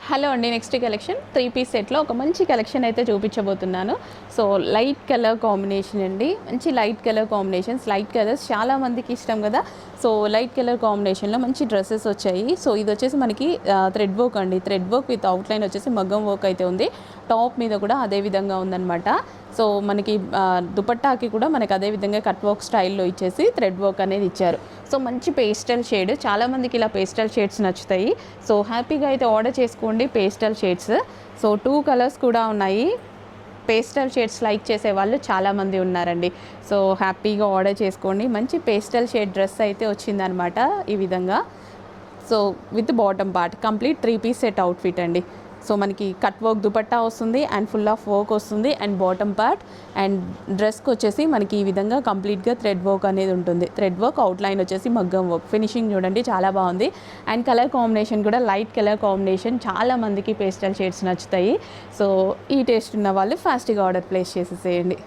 Hello అండి, next collection 3 piece సెట్లో ఒక మంచి కలెక్షన్ అయితే చూపించబోతున్నాను. సో లైట్ కలర్ కాంబినేషన్ అండి, మంచి light colour combinations. Light colours చాలా మందికి ఇష్టం కదా. సో లైట్ కలర్ కాంబినేషన్లో మంచి డ్రెస్సెస్ వచ్చాయి. సో ఇది వచ్చేసి మనకి థ్రెడ్ వర్క్ అండి, థ్రెడ్ వర్క్ విత్ అవుట్లైన్ వచ్చేసి మగ్గం వర్క్ అయితే ఉంది. టాప్ మీద కూడా అదే విధంగా ఉందన్నమాట. సో మనకి దుపట్టాకి కూడా మనకి అదే విధంగా కట్ వర్క్ స్టైల్లో ఇచ్చేసి థ్రెడ్ వర్క్ అనేది ఇచ్చారు. సో మంచి పేస్టల్ షేడ్, చాలామందికి ఇలా పేస్టల్ షేడ్స్ నచ్చుతాయి. సో హ్యాపీగా అయితే ఆర్డర్ చేసుకోండి పేస్టల్ షేడ్స్. సో 2 కలర్స్ కూడా ఉన్నాయి. పేస్టల్ షేడ్స్ లైక్ చేసే వాళ్ళు చాలామంది ఉన్నారండి. సో హ్యాపీగా ఆర్డర్ చేసుకోండి. మంచి పేస్టల్ షేడ్ డ్రెస్ అయితే వచ్చిందనమాట ఈ విధంగా. So with bottom part complete 3 piece set outfit అండి. సో మనకి కట్ వర్క్ దుపట్టా వస్తుంది అండ్ ఫుల్ ఆఫ్ వర్క్ వస్తుంది అండ్ బాటమ్ పార్ట్ అండ్ డ్రెస్కి వచ్చేసి మనకి ఈ విధంగా కంప్లీట్గా థ్రెడ్ వర్క్ అనేది ఉంటుంది. థ్రెడ్ వర్క్ అవుట్లైన్ వచ్చేసి మగ్గం వర్క్. ఫినిషింగ్ చూడండి చాలా బాగుంది. అండ్ కలర్ కాంబినేషన్ కూడా లైట్ కలర్ కాంబినేషన్. చాలా మందికి పేస్టల్ షేడ్స్ నచ్చుతాయి. సో ఈ టేస్ట్ ఉన్న వాళ్ళు ఫాస్ట్గా ఆర్డర్ ప్లేస్ చేసేసేయండి.